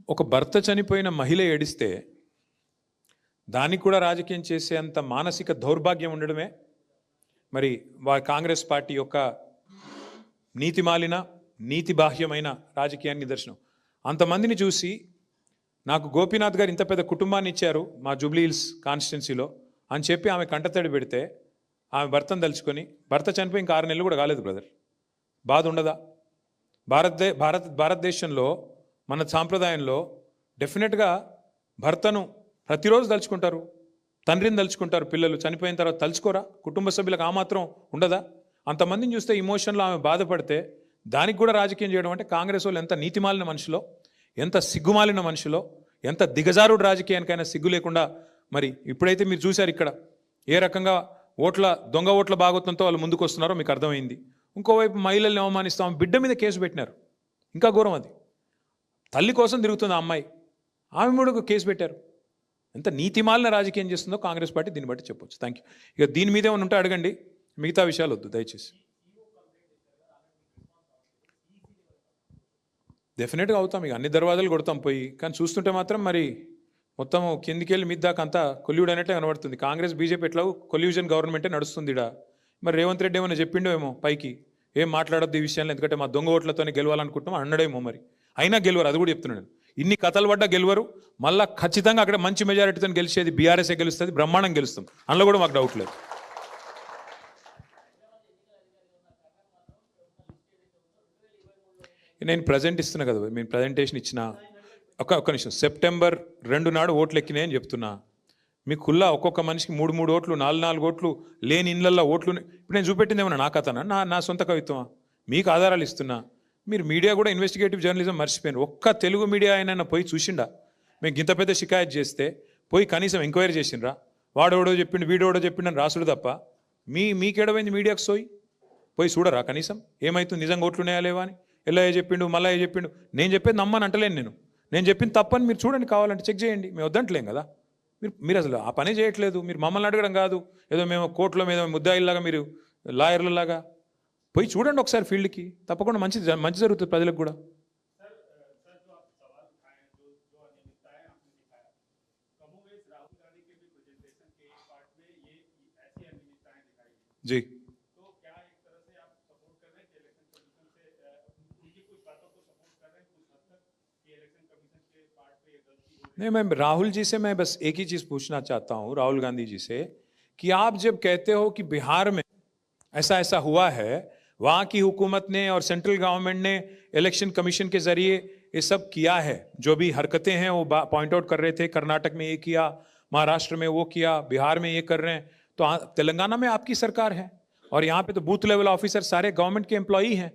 ఒక భర్త చనిపోయిన మహిళ ఏడిస్తే దానికి కూడా రాజకీయం చేసేంత మానసిక దౌర్భాగ్యం ఉండడమే మరి కాంగ్రెస్ పార్టీ యొక్క నీతిమాలిన నీతిబాహ్యమైన రాజకీయానికి నిదర్శనం. అంతమందిని చూసి నాకు గోపీనాథ్ గారు ఇంత పెద్ద కుటుంబాన్ని ఇచ్చారు మా జూబ్లీ హిల్స్ కాన్స్టిట్యున్సీలో అని చెప్పి ఆమె కంటతడి పెడితే ఆమె భర్తను తలుచుకొని, భర్త చనిపోయి ఇంకా 6 నెలలు కూడా కాలేదు బ్రదర్, బాధ ఉండదా? భారతదేశంలో మన సాంప్రదాయంలో డెఫినెట్గా భర్తను ప్రతిరోజు తలుచుకుంటారు, తండ్రిని తలుచుకుంటారు, పిల్లలు చనిపోయిన తర్వాత తలుచుకోరా? కుటుంబ సభ్యులకు ఆ మాత్రం ఉండదా? అంతమందిని చూస్తే ఇమోషన్లో ఆమె బాధపడితే దానికి కూడా రాజకీయం చేయడం అంటే కాంగ్రెస్ వాళ్ళు ఎంత నీతిమాలిన మనుషులో, ఎంత సిగ్గుమాలిన మనుషులో, ఎంత దిగజారుడు రాజకీయానికైనా సిగ్గు లేకుండా. మరి ఇప్పుడైతే మీరు చూశారు ఇక్కడ ఏ రకంగా దొంగ ఓట్ల భాగవతంతో వాళ్ళు ముందుకు వస్తున్నారో మీకు అర్థమైంది. ఇంకోవైపు మహిళల్ని అవమానిస్తాం, బిడ్డ మీద కేసు పెట్టినారు, ఇంకా ఘోరం అది. తల్లి కోసం తిరుగుతుంది ఆ అమ్మాయి, ఆమె కూడా కేసు పెట్టారు. ఎంత నీతిమాలిన రాజకీయం చేస్తుందో కాంగ్రెస్ పార్టీ దీన్ని బట్టి చెప్పొచ్చు. Thank you. ఇక దీని మీద ఏమైనా ఉంటే అడగండి, మిగతా విషయాలు వద్దు దయచేసి. డెఫినెట్గా అవుతాం, ఇక అన్ని దర్వాజాలు కొడతాం పోయి. కానీ చూస్తుంటే మాత్రం మరి మొత్తం కిందికి వెళ్ళి మీద దాకా అంతా కొల్యూడ్ అనేట్టే కనబడుతుంది. కాంగ్రెస్ బీజేపీ ఎట్లా కొల్యూజన్ గవర్నమెంటే నడుస్తుంది ఇడా. మరి రేవంత్ రెడ్డి ఏమైనా చెప్పిండో ఏమో పైకి, ఏం మాట్లాడొద్దు ఈ విషయాన్ని, ఎందుకంటే మా దొంగ ఓట్లతోనే గెలవాలనుకుంటున్నాం అన్నడేమో. మరి అయినా గెలవరు, అది కూడా చెప్తున్నాను. ఇన్ని కథలు పడ్డా గెలవరు. మళ్ళీ ఖచ్చితంగా అక్కడ మంచి మెజారిటీతో గెలిచేది బీఆర్ఎస్ఏ గెలుస్తుంది, బ్రహ్మాండం గెలుస్తాం, అందులో కూడా మాకు డౌట్ లేదు. నేను ప్రజెంట్ ఇస్తున్నా కదా, నేను ప్రజెంటేషన్ ఇచ్చిన ఒక్క నిమిషం. సెప్టెంబర్ 2 నాడు ఓట్లు ఎక్కినాయి అని చెప్తున్నా. మీ కుల్లా ఒక్కొక్క మనిషికి 3 ఓట్లు, 4 ఓట్లు లేని ఇళ్ళల్లో ఓట్లు. ఇప్పుడు నేను చూపెట్టింది ఏమన్నా నా కథనా, నా సొంత కవిత్వమా? మీకు ఆధారాలు ఇస్తున్నా. మీరు మీడియా కూడా ఇన్వెస్టిగేటివ్ జర్నలిజం మర్చిపోయాను. ఒక్క తెలుగు మీడియా అయినా పోయి చూసిండా? మేము ఇంత పెద్ద షికాయత్ చేస్తే పోయి కనీసం ఎంక్వైరీ చేసిండ్రా? వాడోడో చెప్పిండు, వీడోడో చెప్పిండు అని రాసుడు తప్ప మీకేడమైంది మీడియాకు సోయి? పోయి చూడరా కనీసం ఏమవుతుంది, నిజంగా ఓట్లు ఉన్నాయా లేవా అని? ఎల్లయ్య చెప్పిండు, మల్లయ్య చెప్పిండు, నేను చెప్పేది నమ్మని అంటలేను. నేను చెప్పింది తప్పని మీరు చూడండి, కావాలంటే చెక్ చేయండి, మేము వద్దంటలేం కదా. మీరు అసలు ఆ పనే చేయట్లేదు. మీరు మమ్మల్ని అడగడం కాదు, ఏదో మేము కోర్టులో మీద ముద్దాయిల్లాగా, మీరు లాయర్లలాగా పోయి చూడండి ఒకసారి ఫీల్డ్కి. తప్పకుండా మంచి జరుగుతుంది ప్రజలకు కూడా. జీ नहीं, मैं राहुल जी से मैं बस एक ही चीज़ पूछना चाहता हूँ, राहुल गांधी जी से, कि आप जब कहते हो कि बिहार में ऐसा ऐसा हुआ है, वहाँ की हुकूमत ने और सेंट्रल गवर्नमेंट ने इलेक्शन कमीशन के जरिए ये सब किया है, जो भी हरकतें हैं वो पॉइंट आउट कर रहे थे, कर्नाटक में ये किया, महाराष्ट्र में वो किया, बिहार में ये कर रहे हैं, तो तेलंगाना में आपकी सरकार है और यहाँ पे तो बूथ लेवल ऑफिसर सारे गवर्नमेंट के एम्प्लॉई हैं,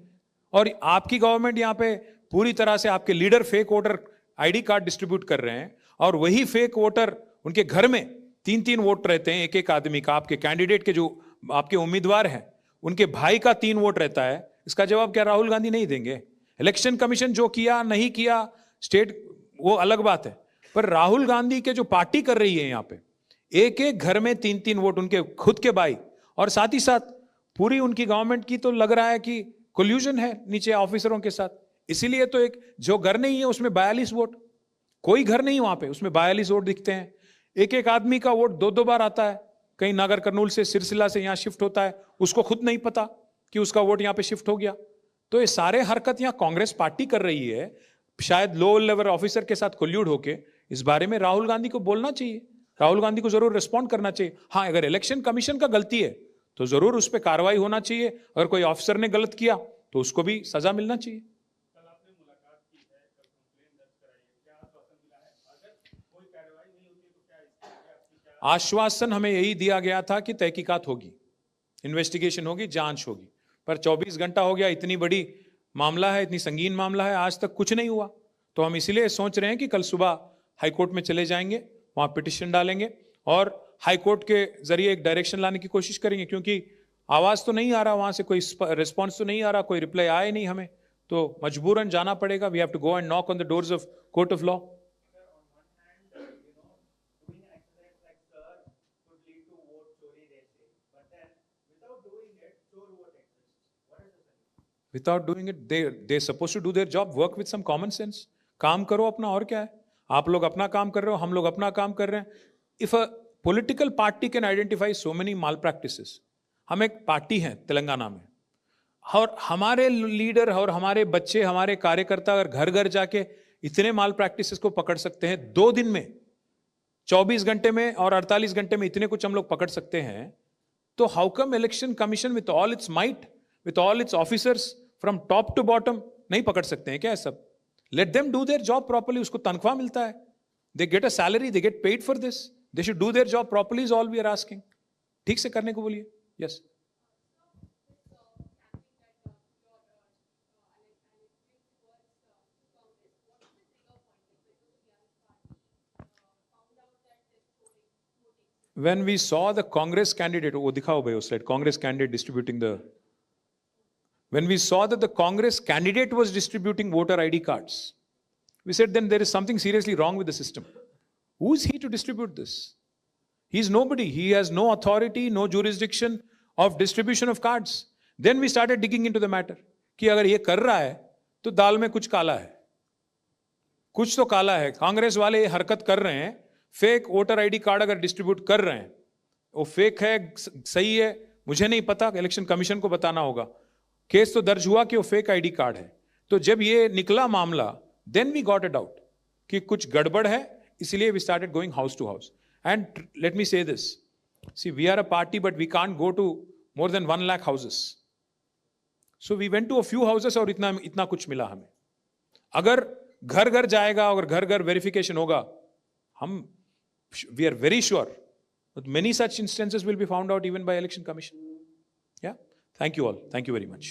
और आपकी गवर्नमेंट यहाँ पे पूरी तरह से आपके leader fake voter ID card distribute कर रहे हैं, और वही फेक वोटर उनके घर में 3-3 वोट रहते हैं एक एक आदमी का। आपके कैंडिडेट के जो आपके उम्मीदवार हैं उनके भाई का 3 वोट रहता है। इसका जवाब क्या राहुल गांधी नहीं देंगे? इलेक्शन कमीशन जो किया नहीं किया स्टेट वो अलग बात है, पर राहुल गांधी के जो पार्टी कर रही है यहाँ पे, एक एक घर में 3-3 वोट उनके खुद के भाई, और साथ ही साथ पूरी उनकी गवर्नमेंट की तो लग रहा है कि कोल्यूजन है नीचे ऑफिसरों के साथ। इसीलिए तो एक जो घर नहीं है उसमें 42 वोट, कोई घर नहीं वहां पे, उसमें 42 वोट दिखते हैं। एक एक आदमी का वोट 2-2 बार आता है, कहीं नागर कर्नूल से सिरसिला से यहाँ शिफ्ट होता है, उसको खुद नहीं पता कि उसका वोट यहाँ पे शिफ्ट हो गया। तो ये सारे हरकत यहाँ कांग्रेस पार्टी कर रही है, शायद लो लेवल ऑफिसर के साथ कोल्यूड होके। इस बारे में राहुल गांधी को बोलना चाहिए, राहुल गांधी को जरूर रिस्पॉन्ड करना चाहिए। हाँ, अगर इलेक्शन कमीशन का गलती है तो जरूर उस पर कार्रवाई होना चाहिए, अगर कोई ऑफिसर ने गलत किया तो उसको भी सजा मिलना चाहिए। आश्वासन हमें यही दिया गया था कि तहकीकात होगी, इन्वेस्टिगेशन होगी, जांच होगी, पर 24 घंटा हो गया, इतनी बड़ी मामला है, इतनी संगीन मामला है, आज तक कुछ नहीं हुआ। तो हम इसीलिए सोच रहे हैं कि कल सुबह हाईकोर्ट में चले जाएंगे, वहाँ पिटिशन डालेंगे और हाईकोर्ट के जरिए एक डायरेक्शन लाने की कोशिश करेंगे, क्योंकि आवाज़ तो नहीं आ रहा वहाँ से, कोई रिस्पॉन्स तो नहीं आ रहा, कोई रिप्लाई आए नहीं हमें, तो मजबूरन जाना पड़ेगा। We have to go and knock on the doors of court of law. Without doing it, they're supposed to do their job, work with some common sense. काम करो अपना, और क्या है। आप लोग अपना काम कर रहे हो, हम लोग अपना काम कर रहे हैं। If a political party can identify so many mall practices, हम एक पार्टी हैं तेलंगाना में, और हमारे लीडर और हमारे बच्चे, हमारे कार्यकर्ता अगर घर घर जाके इतने माल प्रैक्टिसेस को पकड़ सकते हैं 2 दिन में, 24 घंटे में और 48 घंटे में इतने कुछ हम लोग पकड़ सकते हैं, तो how come election commission with all its might, with all its officers from top to bottom नहीं पकड़ सकते हैं क्या सब? Let them do their job properly, उसको तनख्वाह मिलता है, they get a salary, they get paid for this, they should do their job properly is all we are asking. ठीक से करने को बोलिए। Yes. When we saw the Congress candidate, वो दिखाओ भाई उस slide, Congress candidate distributing the, when we saw that the Congress candidate was distributing voter ID cards, we said then there is something seriously wrong with the system. Who is he to distribute this? He is nobody. He has no authority, no jurisdiction of distribution of cards. Then we started digging into the matter कि अगर ये कर रहा है तो दाल में कुछ काला है, कुछ तो काला है। कांग्रेस वाले ये हरकत कर रहे हैं, फेक वोटर आईडी कार्ड अगर डिस्ट्रीब्यूट कर रहे हैं, वो फेक है सही है मुझे नहीं पता, इलेक्शन कमीशन को बताना होगा। केस तो दर्ज हुआ कि वो फेक आईडी कार्ड है। तो जब ये निकला मामला, then we got a doubt कि कुछ गड़बड़ है, इसलिए we started going house to house. And let me say this, see we are a party but we can't go to more than 1 lakh houses, so we went to a few houses और इतना कुछ मिला हमें। अगर घर घर जाएगा और घर घर वेरिफिकेशन होगा, हम we are very sure that many such instances will be found out even by election commission. Yeah, thank you all, thank you very much.